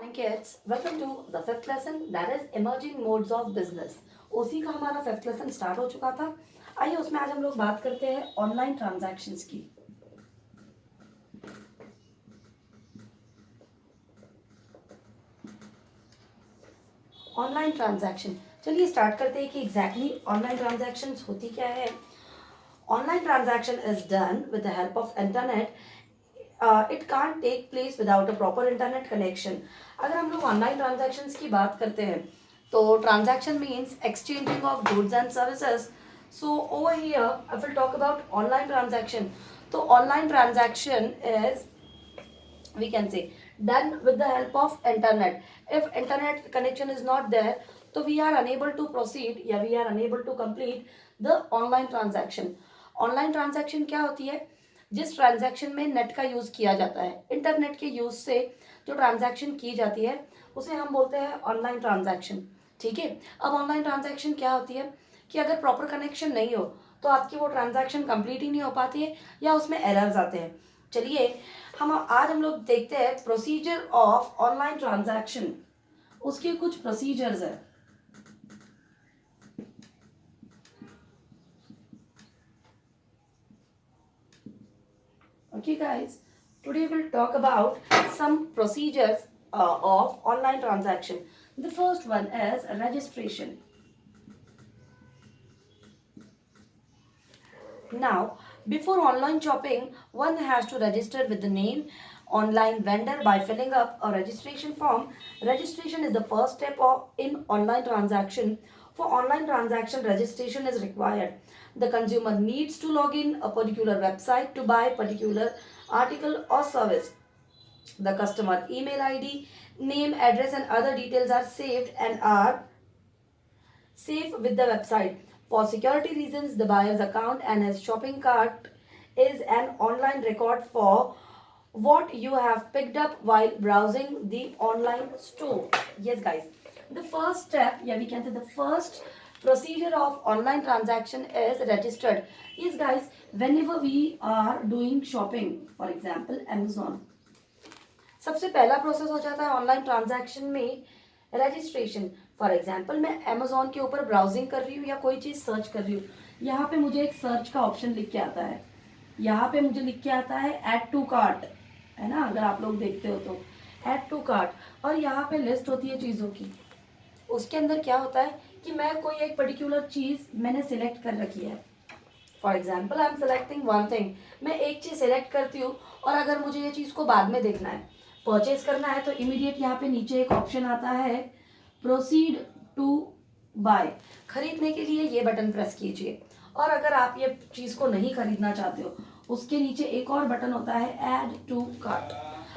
Morning kids, welcome to the fifth lesson that is emerging modes of business. ओसी का हमारा fifth lesson start हो चुका था. आइए उसमें आज हम लोग बात करते हैं ऑनलाइन ट्रांजैक्शंस की. ऑनलाइन ट्रांजैक्शन, चलिए स्टार्ट करते हैं कि एग्जैक्टली ऑनलाइन ट्रांजैक्शंस होती क्या है. Online transaction is done with the help of internet. It can't take place without a proper internet connection. अगर हम लोग ऑनलाइन ट्रांजैक्शंस की बात करते हैं तो transaction means exchanging of goods and services. So over here I will talk about online transaction. तो online transaction is, we can say, done with the help of internet. If internet connection is not there, so we are unable to proceed या we are unable to complete the online transaction. Online transaction क्या होती है? जिस transaction में net का use किया जाता है, इंटरनेट के यूज़ से जो ट्रांजैक्शन की जाती है उसे हम बोलते हैं ऑनलाइन ट्रांजैक्शन. ठीक है. अब ऑनलाइन ट्रांजैक्शन क्या होती है कि अगर प्रॉपर कनेक्शन नहीं हो तो आपकी वो ट्रांजैक्शन कंप्लीट ही नहीं हो पाती है या उसमें एरर्स आते हैं. चलिए हम लोग देखते हैं प्रोसीजर ऑफ ऑनलाइन ट्रांजैक्शन. उसके कुछ प्रोसीजर्स है. Okay guys, today we'll talk about some procedures of online transaction. The first one is registration. Now, before online shopping, one has to register with the name online vendor by filling up a registration form. Registration is the first step in online transaction. For online transaction, registration is required. The consumer needs to log in a particular website to buy particular article or service. The customer email ID, name, address and other details are saved and are safe with the website. For security reasons, the buyer's account and his shopping cart is an online record for what you have picked up while browsing the online store. Yes, guys. The first step, yeah, we can say the first procedure of online transaction is registered. Yes, guys, whenever we are doing shopping, for example, Amazon, सबसे पहला process हो जाता है online transaction में registration. For example, मैं Amazon के ऊपर browsing कर रही हूँ या कोई चीज़ सर्च कर रही हूँ. यहाँ पे मुझे एक सर्च का ऑप्शन लिख के आता है. यहाँ पे मुझे लिख के आता है ऐड टू कार्ट, है ना, अगर आप लोग देखते हो तो ऐड टू कार्ट. और यहाँ पे लिस्ट होती है चीज़ों की. उसके अंदर क्या होता है कि मैं कोई एक पर्टिकुलर चीज़ मैंने सिलेक्ट कर रखी है. For example, I am selecting one thing. मैं एक चीज़ सिलेक्ट करती हूँ और अगर मुझे ये चीज़ को बाद में देखना है, परचेज करना है, तो इमीडिएट यहाँ पे नीचे एक ऑप्शन आता है प्रोसीड टू बाय. खरीदने के लिए ये बटन प्रेस कीजिए. और अगर आप ये चीज़ को नहीं खरीदना चाहते हो, उसके नीचे एक और बटन होता है ऐड टू कार्ट.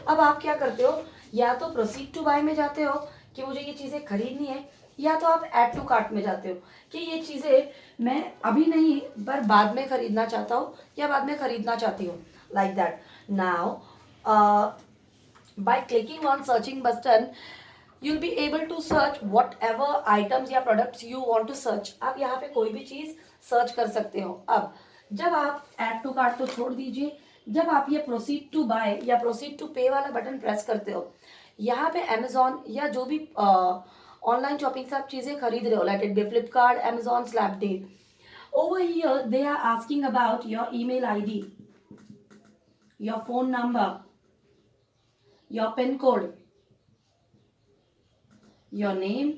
अब आप क्या करते हो, या तो प्रोसीड टू बाय में जाते हो कि मुझे ये चीज़ें खरीदनी है, या तो आप ऐड टू कार्ट में जाते हो कि ये चीज़ें मैं अभी नहीं पर बाद में खरीदना चाहता हूँ या बाद में खरीदना चाहती हूँ. Like that. Now by clicking on searching button, you'll be able to search whatever items या products you want to search. आप यहाँ पे कोई भी चीज़ सर्च कर सकते हो. अब जब आप ऐड टू कार्ट तो छोड़ दीजिए, जब आप ये प्रोसीड टू बाय या प्रोसीड टू पे वाला बटन प्रेस करते हो, यहाँ पे अमेजोन या जो भी ऑनलाइन शॉपिंग से आप चीज़ें खरीद रहे हो, let it be Flipkart, Amazon, Snapdeal, over here they are asking about your email ID, your phone number, your PIN code, your name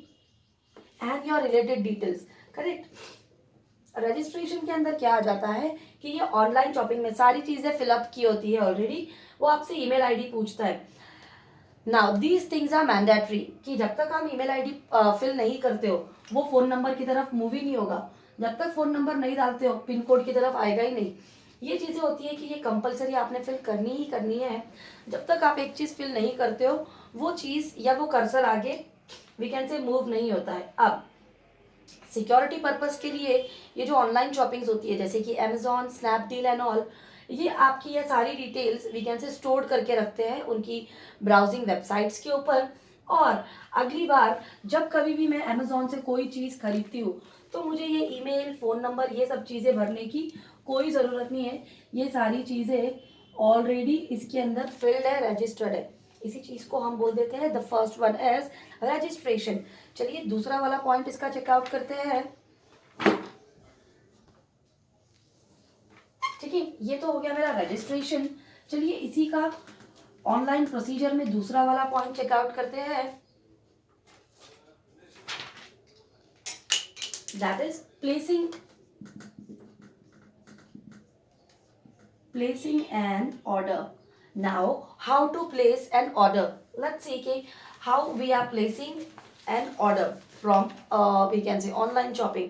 and your related details. Correct. Registration के अंदर क्या आ जाता है कि ये ऑनलाइन शॉपिंग में सारी चीज़ें फिलअप की होती है ऑलरेडी. वो आपसे ईमेल आईडी पूछता है. Now these things are mandatory कि जब तक आप ईमेल आईडी फिल नहीं करते हो वो फ़ोन नंबर की तरफ मूव ही नहीं होगा. जब तक फ़ोन नंबर नहीं डालते हो पिन कोड की तरफ आएगा ही नहीं. ये चीज़ें होती है कि ये कंपलसरी आपने फिल करनी ही करनी है. जब तक आप एक चीज़ फिल नहीं करते हो वो चीज़ या वो कर्सर आगे वी कैन से मूव नहीं होता है. अब सिक्योरिटी पर्पस के लिए ये जो ऑनलाइन शॉपिंग्स होती है जैसे कि अमेजोन, स्नैपडील एंड ऑल, ये आपकी ये सारी details we can say store करके रखते हैं उनकी ब्राउजिंग वेबसाइट्स के ऊपर. और अगली बार जब कभी भी मैं अमेजोन से कोई चीज़ खरीदती हूँ तो मुझे ये ईमेल, फ़ोन नंबर, ये सब चीज़ें भरने की कोई ज़रूरत नहीं है. ये सारी चीज़ें ऑलरेडी इसके अंदर फिल्ड है, रजिस्टर्ड है. इसी चीज को हम बोल देते हैं the first one as registration. चलिए दूसरा वाला पॉइंट इसका चेकआउट करते हैं। ठीक है, ये तो हो गया मेरा रजिस्ट्रेशन। चलिए इसी का ऑनलाइन प्रोसीजर में दूसरा वाला पॉइंट चेकआउट करते हैं, that is placing an order. Now how to place an order? Let's see okay, how we are placing an order from we can say online shopping.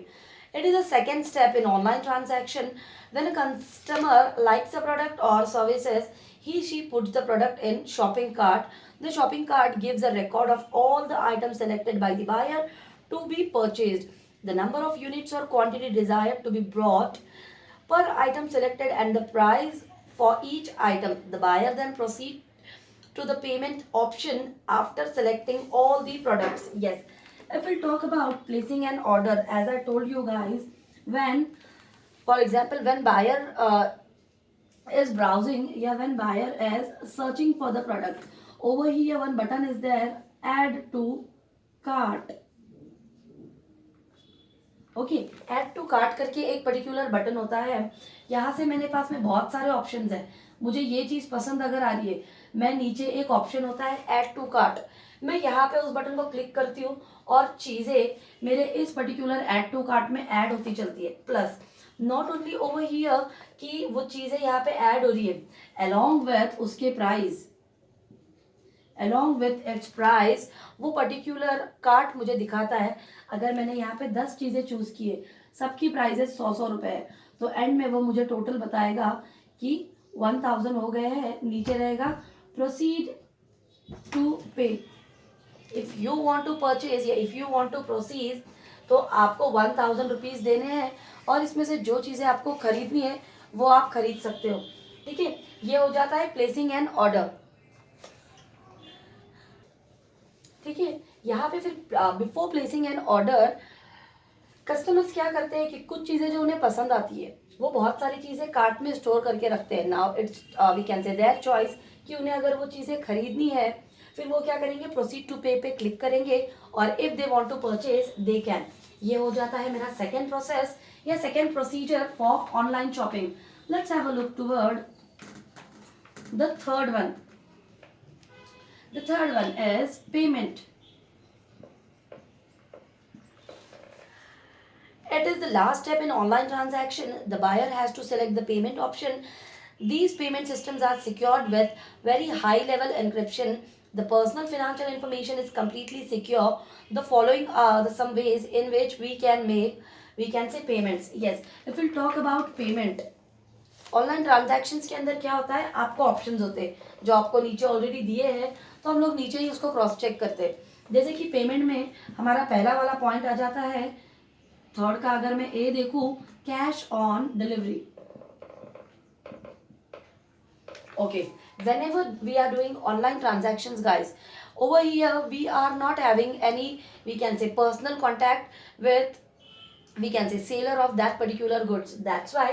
It is a second step in online transaction. When a customer likes a product or services, she puts the product in shopping cart. The shopping cart gives a record of all the items selected by the buyer to be purchased, the number of units or quantity desired to be brought per item selected, and the price for each item. The buyer then proceeds to the payment option after selecting all the products. Yes, if we talk about placing an order, as I told you guys, when, for example, when buyer is browsing, yeah, when buyer is searching for the product, over here one button is there, add to cart. Okay, add to cart करके एक particular button होता है। यहाँ से मेरे पास में बहुत सारे ऑप्शंस हैं। मुझे ये चीज़ पसंद अगर आ रही है, मैं नीचे एक ऑप्शन होता है ऐड टू कार्ट, मैं यहाँ पे उस बटन को क्लिक करती हूँ और चीज़ें मेरे इस पर्टिकुलर ऐड टू कार्ट में ऐड होती चलती है। Plus not only over here कि वो चीज़ें यहाँ पे ऐड हो रही है, अलॉन्ग विथ उसके price, along with its price, वो पर्टिकुलर कार्ट मुझे दिखाता है। अगर मैंने यहाँ पे 10 चीज़ें चूज़ की है, सबकी प्राइजेस 100 रुपये है, तो एंड में वो मुझे टोटल बताएगा कि 1000 हो गए हैं। नीचे रहेगा proceed to pay. If you want to purchase या if you want to proceed, तो आपको 1000 रुपीज़ देने हैं और इसमें से जो चीज़ें आपको खरीदनी है वो आप खरीद सकते हो। ठीक है, ये हो जाता है प्लेसिंग एन ऑर्डर। ठीक है, यहाँ पे फिर before placing an order customers क्या करते हैं कि कुछ चीज़ें जो उन्हें पसंद आती है वो बहुत सारी चीज़ें कार्ट में स्टोर करके रखते हैं। Now it's we can say their choice कि उन्हें अगर वो चीज़ें खरीदनी है, फिर वो क्या करेंगे, प्रोसीड टू पे क्लिक करेंगे और if they want to purchase they can. ये हो जाता है मेरा सेकेंड प्रोसेस या second procedure for online shopping. Let's have a look toward the third one. The third one is payment. It is the last step in online transaction. The buyer has to select the payment option. These payment systems are secured with very high level encryption. The personal financial information is completely secure. The following are the some ways in which we can say payments. Yes, if we talk about payment, online transactions के अंदर क्या होता है, आपको options होते हैं जो आपको नीचे ऑलरेडी दिए हैं, तो हम लोग नीचे ही उसको क्रॉस चेक करते हैं। जैसे कि पेमेंट में हमारा पहला वाला पॉइंट आ जाता है, थर्ड का अगर मैं ए देखूं, cash on delivery. Okay, whenever we are doing online transactions guys, over here we are not having any, we can say, personal contact with, we can say, seller of that particular goods. That's why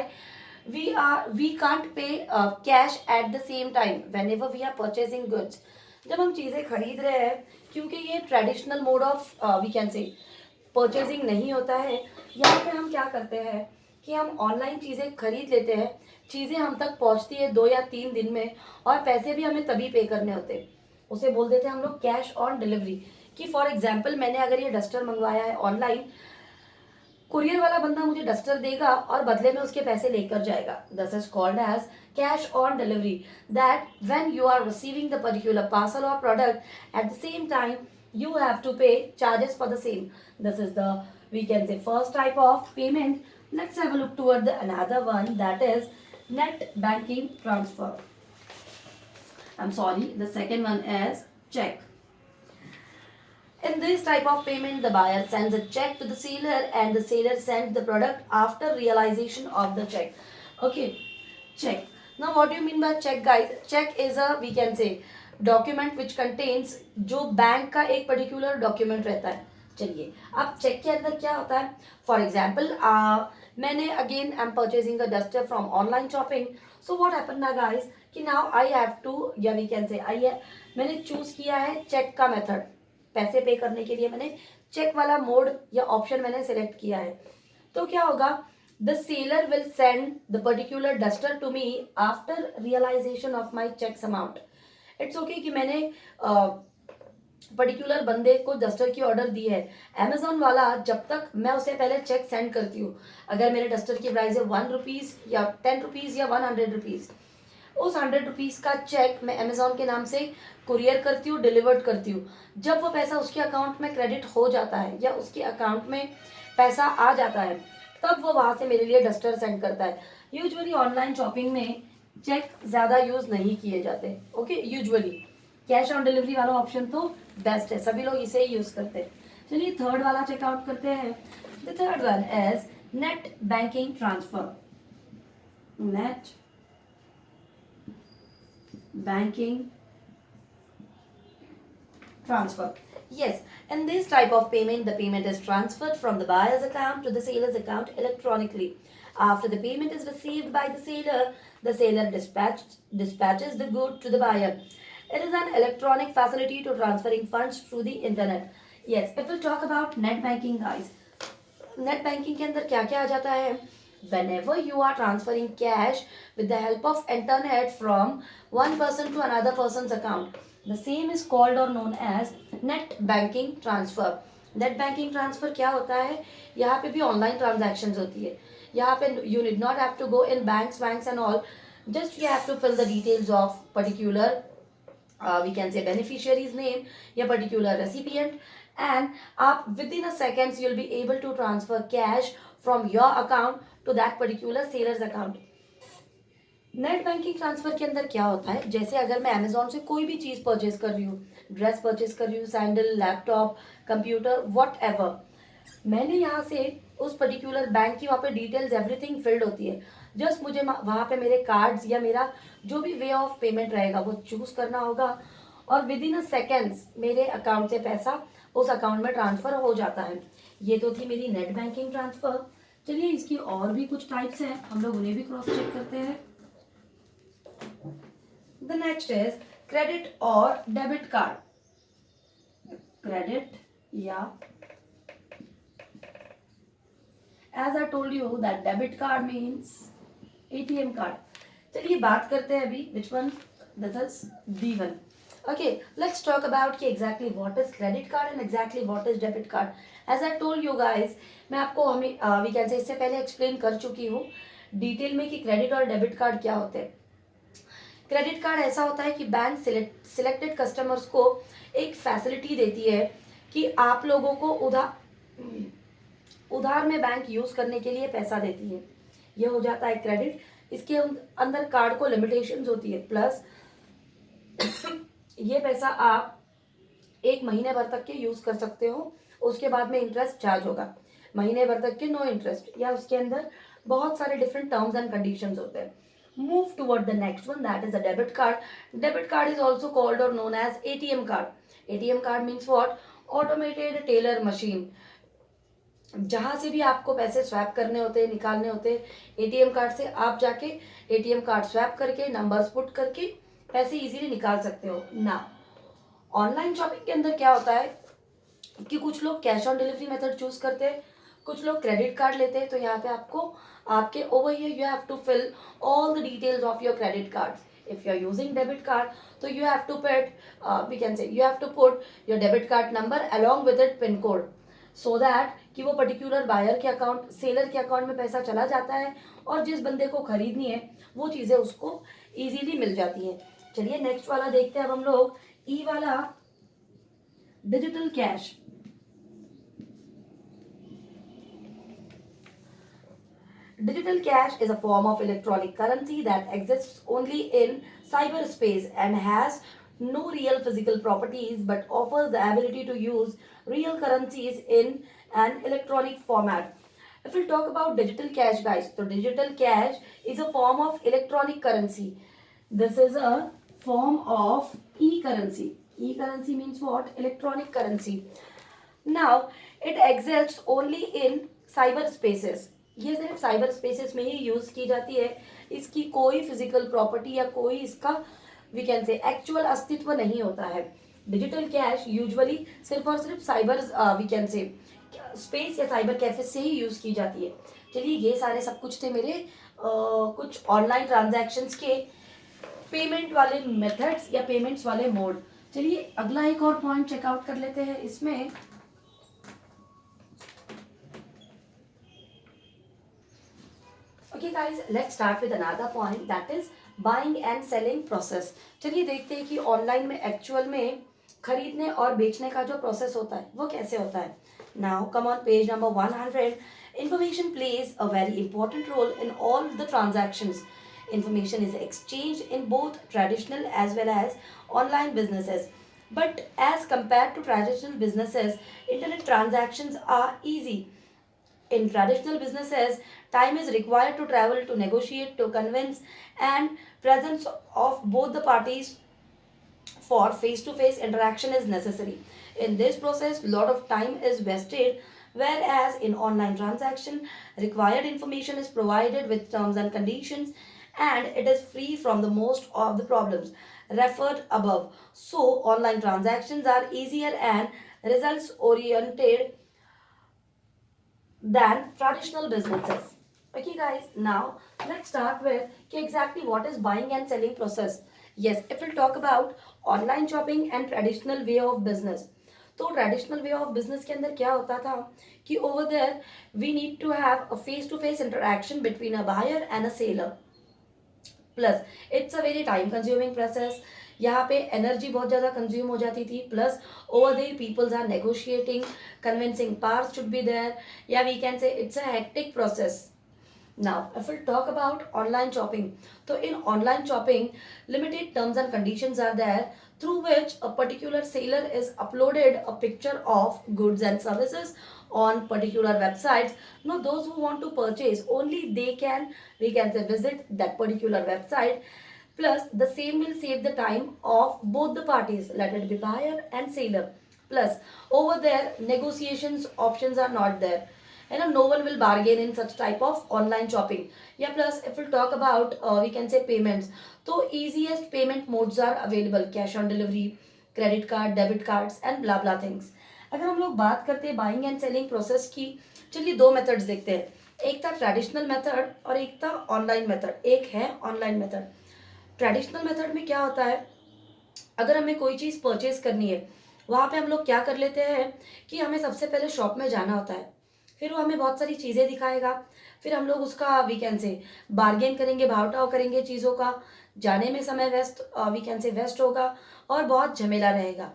we can't pay cash at the same time whenever we are purchasing goods. जब हम चीज़ें खरीद रहे हैं, क्योंकि ये traditional mode of we can say purchasing नहीं होता है, यहाँ पे हम क्या करते हैं कि हम ऑनलाइन चीज़ें खरीद लेते हैं, चीज़ें हम तक पहुँचती है 2 या 3 दिन में और पैसे भी हमें तभी पे करने होते हैं। उसे बोल देते हैं हम लोग कैश ऑन डिलीवरी। कि फॉर एग्जाम्पल मैंने अगर ये डस्टर मंगवाया है ऑनलाइन, कुरियर वाला बंदा मुझे डस्टर देगा और बदले में उसके पैसे लेकर जाएगा। This is called as cash on delivery, that when you are receiving the particular parcel और product at the same time you have to pay charges for the same. This is the, we can say, first type of payment. Let's have a look toward the another one, that is net banking transfer. I'm sorry, the second one is check. In this type of payment, the buyer sends a check to the seller and the seller sends the product after realization of the check. Okay, check. Now what do you mean by check guys? Check is a, we can say, document which contains, जो bank का एक particular document रहता है। चलिए अब check के अंदर क्या होता है, फॉर एग्जाम्पल मैंने again I am purchasing a duster from online shopping. So what happen ना गाइस कि नाउ आई हैव टू, या वी कैन से मैंने चूज किया है चेक का मेथड, पैसे पे करने के लिए मैंने चेक वाला मोड या ऑप्शन मैंने सिलेक्ट किया है। तो क्या होगा, the seller will send the particular duster to me after realisation of my cheques amount. It's okay कि मैंने पर्टिकुलर बंदे को डस्टर की ऑर्डर दी है, अमेजोन वाला जब तक मैं उसे पहले चेक सेंड करती हूँ, अगर मेरे डस्टर की प्राइस है 1 रुपीज़ या 10 रुपीज़ या 100 रुपीज़, उस 100 रुपीज़ का चेक मैं अमेजोन के नाम से कुरियर करती हूँ, डिलीवर्ड करती हूँ। जब वो पैसा उसके अकाउंट में क्रेडिट हो जाता है या उसके अकाउंट में पैसा आ जाता है, तब वो वहाँ से मेरे लिए डस्टर सेंड करता है। यूजुअली ऑनलाइन शॉपिंग में चेक ज़्यादा यूज़ नहीं किए जाते, okay. Usually cash on delivery वाला ऑप्शन तो बेस्ट है, सभी लोग इसे ही यूज़ करते हैं। चलिए थर्ड वाला चेकआउट करते हैं। The third one is net banking transfer. Net banking transfer. Yes, in this type of payment, the payment is transferred from the buyer's account to the seller's account electronically. After the payment is received by the seller dispatches the good to the buyer. It is an electronic facility to transferring funds through the internet. Yes, if we talk about net banking, guys, net banking के अंदर क्या क्या आ जाता है, whenever you are transferring cash with the help of internet from one person to another person's account, the same is called or known as net banking transfer. Net banking transfer क्या होता है, यहाँ पे भी ऑनलाइन ट्रांजैक्शंस होती है। यहाँ पे you need not have to go in banks and all, just you have to fill the details of particular we can say beneficiary's name या particular recipient, and आप within a seconds you'll be able to transfer cash from your account to that particular seller's account. Net banking transfer के अंदर क्या होता है, जैसे अगर मैं अमेजोन से कोई भी चीज़ परचेज कर रही हूँ, ड्रेस परचेज कर रही हूँ, sandal, laptop, computer, what ever, मैंने यहाँ से उस पर्टिकुलर बैंक की वहाँ पे डिटेल्स एवरीथिंग फिल्ड होती है। जस्ट मुझे वहाँ पे मेरे कार्ड्स या मेरा जो भी वे ऑफ पेमेंट रहेगा वो चूज करना होगा, और विद इन अ सेकेंड्स मेरे अकाउंट से पैसा उस अकाउंट में ट्रांसफर हो जाता है। ये तो थी मेरी नेट बैंकिंग ट्रांसफर। चलिए इसकी और भी कुछ टाइप्स हैं, हम लोग उन्हें भी क्रॉस चेक करते हैं। द नेक्स्ट इज क्रेडिट और डेबिट कार्ड। क्रेडिट या as I told you that debit card means ATM card. चलिए बात करते हैं अभी which one, this is D1. Okay, let's talk about कि exactly what is credit card and exactly what is debit card. As I told you guys, मैं आपको we can say इससे पहले explain कर चुकी हूँ डिटेल में कि क्रेडिट और डेबिट कार्ड क्या होते हैं। क्रेडिट कार्ड ऐसा होता है कि बैंक सिलेक्टेड कस्टमर्स को एक फैसिलिटी देती है कि आप लोगों को उधार में बैंक यूज करने के लिए पैसा देती है, ये हो जाता है क्रेडिट। इसके अंदर कार्ड को लिमिटेशंस होती है, प्लस ये पैसा आप 1 महीने भर तक के यूज कर सकते हो, उसके बाद में इंटरेस्ट चार्ज होगा, महीने भर तक के नो इंटरेस्ट, या उसके अंदर बहुत सारे डिफरेंट टर्म्स एंड कंडीशंस होते हैं। Move toward the next one, that is a debit card. Debit card is also called or known as ATM card. ATM card means what? Automated teller machine. जहाँ से भी आपको पैसे swap करने होते हैं, निकालने होते हैं, एटीएम कार्ड से आप जाके एटीएम कार्ड स्वैप करके नंबर्स पुट करके पैसे इजीली निकाल सकते हो ना। ऑनलाइन शॉपिंग के अंदर क्या होता है कि कुछ लोग cash on delivery method choose करते हैं, कुछ लोग क्रेडिट कार्ड लेते हैं। तो यहाँ पे आपको आपके over here you have to fill all the details of your credit card. If you are using debit card तो you have to put we can say you have to put your debit card number along with it pin code, so that कि वो particular buyer के account, seller के account में पैसा चला जाता है और जिस बंदे को खरीदनी है वो चीज़ें उसको इजीली मिल जाती हैं। चलिए नेक्स्ट वाला देखते हैं अब हम लोग, ई वाला, digital cash. Digital cash is a form of electronic currency that exists only in cyberspace and has no real physical properties but offers the ability to use real currencies in an electronic format. If we talk about digital cash, guys, so digital cash is a form of electronic currency. This is a form of e-currency. E-currency means what? Electronic currency. Now, it exists only in cyberspaces. ये सिर्फ cyber spaces में ही use की जाती है, इसकी कोई physical property या कोई इसका वी कैन से एक्चुअल अस्तित्व नहीं होता है। डिजिटल कैश यूजुअली सिर्फ और सिर्फ cyber we can say space या साइबर कैफे से ही यूज की जाती है। चलिए ये सारे सब कुछ थे मेरे कुछ ऑनलाइन ट्रांजैक्शंस के पेमेंट वाले मेथड्स या पेमेंट्स वाले मोड। चलिए अगला एक और पॉइंट चेकआउट कर लेते हैं इसमें। Okay guys, let's start with another point, that is buying and selling process। चलिए देखते हैं कि ऑनलाइन में एक्चुअल में खरीदने और बेचने का जो प्रोसेस होता है वो कैसे होता है। Now come on page number 100। Information plays a very important role in all the transactions. Information is exchanged in both traditional as well as online businesses. But as compared to traditional businesses, internet transactions are easy. In traditional businesses, time is required to travel, to negotiate, to convince, and presence of both the parties for face-to-face interaction is necessary. In this process, lot of time is wasted, whereas in online transaction, required information is provided with terms and conditions, and it is free from the most of the problems referred above. So, online transactions are easier and results oriented than traditional businesses. Okay guys, now let's start with exactly what is buying and selling process. Yes, if we'll talk about online shopping and traditional way of business, तो traditional way of business के अंदर क्या होता था कि over there we need to have a face to face interaction between a buyer and a seller, plus it's a very time consuming process. यहाँ पे energy बहुत ज़्यादा कंज्यूम हो जाती थी, plus over there peoples are negotiating, convincing parts should be there, या we can say it's a hectic process. Now, if we'll talk about online shopping, so in online shopping, limited terms and conditions are there through which a particular seller is uploaded a picture of goods and services on particular websites. Now, those who want to purchase only they can, we can say, visit that particular website. Plus, the same will save the time of both the parties, let it be buyer and seller. Plus, over there, negotiations options are not there. No one will bargain in such type of online shopping. Yeah, plus if we'll talk about we can say payments, so easiest payment modes are available, cash on delivery, credit card, debit cards and blah blah things। अगर हम लोग बात करते हैं buying and selling process की, चलिए दो methods देखते हैं। एक था ट्रेडिशनल मेथड और एक था ऑनलाइन मेथड। एक है ऑनलाइन मेथड। ट्रेडिशनल मेथड में क्या होता है, अगर हमें कोई चीज़ परचेज करनी है, वहाँ पे हम लोग क्या कर लेते हैं कि हमें सबसे पहले शॉप में जाना होता है, फिर वो हमें बहुत सारी चीज़ें दिखाएगा, फिर हम लोग उसका वीकेंड से बार्गेन करेंगे, भाव ताव करेंगे चीज़ों का, जाने में समय वेस्ट वीकेंड से वेस्ट होगा और बहुत झमेला रहेगा।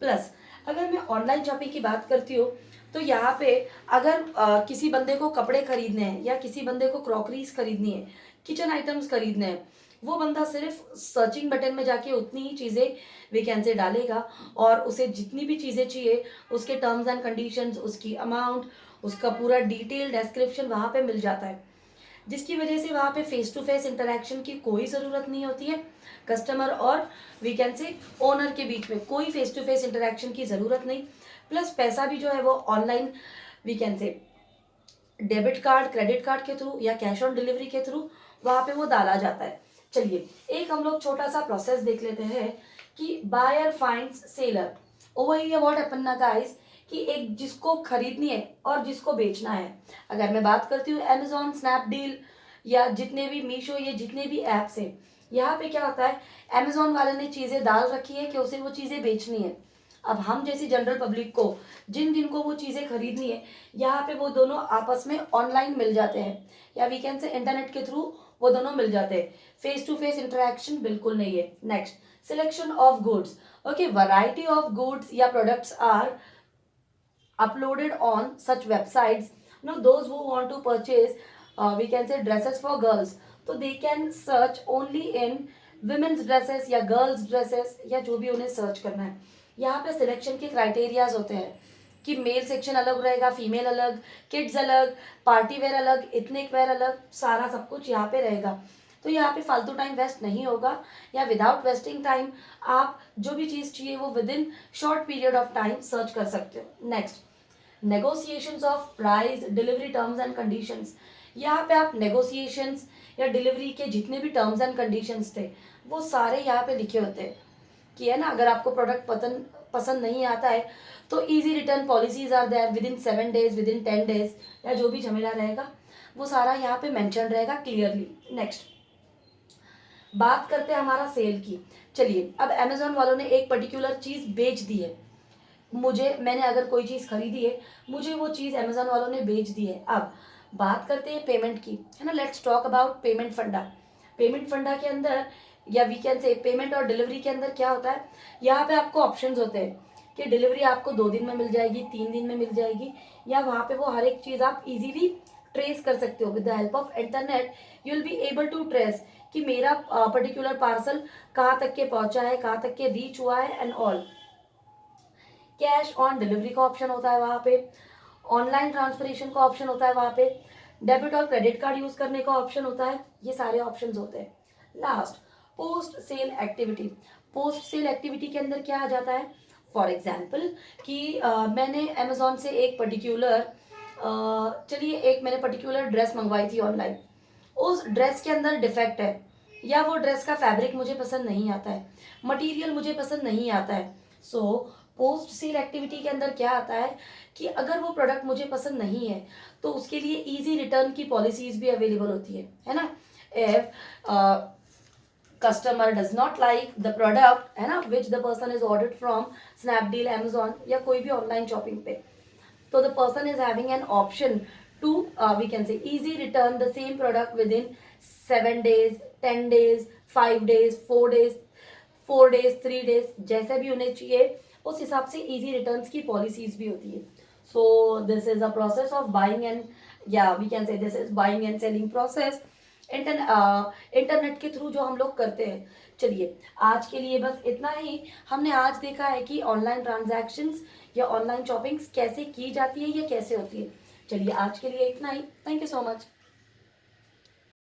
प्लस अगर मैं ऑनलाइन शॉपिंग की बात करती हूँ, तो यहाँ पे अगर किसी बंदे को कपड़े खरीदने हैं या किसी बंदे को क्रॉकरीज खरीदनी है, किचन आइटम्स खरीदने हैं, वो बंदा सिर्फ सर्चिंग बटन में जाके उतनी ही चीज़ें वीकेंड से डालेगा और उसे जितनी भी चीज़ें चाहिए उसके टर्म्स एंड कंडीशंस, उसकी अमाउंट, उसका पूरा डिटेल डिस्क्रिप्शन वहाँ पे मिल जाता है, जिसकी वजह से वहाँ पे फेस टू फेस इंटरेक्शन की कोई ज़रूरत नहीं होती है। कस्टमर और वी कैन से ओनर के बीच में कोई फेस टू फेस इंटरेक्शन की ज़रूरत नहीं। प्लस पैसा भी जो है वो online we can say debit card, credit card के थ्रू या कैश ऑन डिलीवरी के थ्रू वहाँ पे वो डाला जाता है। चलिए एक हम लोग छोटा सा प्रोसेस देख लेते हैं कि buyer finds seller. Over here what happen ना गाइस, कि एक जिसको खरीदनी है और जिसको बेचना है। अगर मैं बात करती हूँ अमेजोन, स्नैपडील या जितने भी मीशो, ये जितने भी ऐप्स हैं, यहाँ पे क्या होता है, अमेजोन वाले ने चीज़ें डाल रखी है कि उसे वो चीज़ें बेचनी है। अब हम जैसी जनरल पब्लिक को, जिन जिनको वो चीज़ें खरीदनी है, यहाँ पे वो दोनों आपस में ऑनलाइन मिल जाते हैं या वी कैन से इंटरनेट के थ्रू वो दोनों मिल जाते हैं। फेस टू फेस इंटरेक्शन बिल्कुल नहीं है। Next, selection of goods. Okay, variety of goods या products are uploaded on such websites. Now those who want to purchase we can say dresses for girls, so they can search only in women's dresses या girls dresses या जो भी उन्हें search करना है। यहाँ पे सिलेक्शन के क्राइटेरियाज होते हैं कि मेल सेक्शन अलग रहेगा, फीमेल अलग, किड्स अलग, पार्टी वेयर अलग, इथनिक वेयर अलग, सारा सब कुछ यहाँ पे रहेगा। तो यहाँ पे फालतू टाइम वेस्ट नहीं होगा, या विदाउट वेस्टिंग टाइम आप जो भी चीज़ चाहिए वो with in short period of time search कर सकते हो। Next, negotiations of price, delivery terms and conditions. यहाँ पे आप नेगोशिएशंस या डिलीवरी के जितने भी टर्म्स एंड कंडीशंस थे वो सारे यहाँ पे लिखे होते हैं कि है ना, अगर आपको प्रोडक्ट पसंद नहीं आता है तो easy return policies are there within 7 days, within 10 days, या जो भी झमेला रहेगा वो सारा यहाँ पे मेंशन रहेगा क्लियरली। नेक्स्ट बात करते हैं हमारा सेल की। चलिए, अब अमेजोन वालों ने एक पर्टिकुलर चीज़ बेच दी है, मैंने अगर कोई चीज़ खरीदी है, मुझे वो चीज़ अमेजोन वालों ने बेच दी है। अब बात करते हैं पेमेंट की, है ना। लेट्स टॉक अबाउट पेमेंट फंडा। पेमेंट फंडा के अंदर, या वी कैन से पेमेंट और डिलीवरी के अंदर क्या होता है, यहाँ पे आपको ऑप्शंस होते हैं कि डिलीवरी आपको 2 दिन में मिल जाएगी, 3 दिन में मिल जाएगी, या वहाँ पे वो हर एक चीज़ आप इजीली ट्रेस कर सकते हो। With the help of internet you will be able to trace कि मेरा पर्टिकुलर पार्सल कहाँ तक के पहुँचा है, कहाँ तक के रीच हुआ है and all. Cash on delivery का ऑप्शन होता है वहाँ पे, ऑनलाइन ट्रांसफरेशन का ऑप्शन होता है वहाँ पे, डेबिट और क्रेडिट कार्ड यूज करने का ऑप्शन होता है, ये सारे ऑप्शंस होते हैं। Last, post sale activity. Post sale activity के अंदर क्या आ जाता है, फॉर एग्जाम्पल कि मैंने अमेजोन से एक पर्टिकुलर मैंने पर्टिकुलर ड्रेस मंगवाई थी ऑनलाइन, उस ड्रेस के अंदर डिफेक्ट है, या वो ड्रेस का फैब्रिक मुझे पसंद नहीं आता है, मटेरियल मुझे पसंद नहीं आता है। सो पोस्ट सेल एक्टिविटी के अंदर क्या आता है कि अगर वो प्रोडक्ट मुझे पसंद नहीं है तो उसके लिए इजी रिटर्न की पॉलिसीज भी अवेलेबल होती है ना। If customer does not like the product, है ना, which the person is ordered from Snapdeal, Amazon या कोई भी ऑनलाइन शॉपिंग पे, so the person is having an option to we can say easy return the same product within 7 days, 10 days, 5 days, 4 days, 4 days, 3 days, जैसे भी उन्हें चाहिए उस हिसाब से easy returns की policies भी होती है। So this is a process of buying and, yeah, we can say this is buying and selling process internet के थ्रू जो हम लोग करते हैं। चलिए, आज के लिए बस इतना ही। हमने आज देखा है कि ऑनलाइन ट्रांजैक्शंस या ऑनलाइन शॉपिंग्स कैसे की जाती है या कैसे होती है। चलिए, आज के लिए इतना ही। Thank you so much.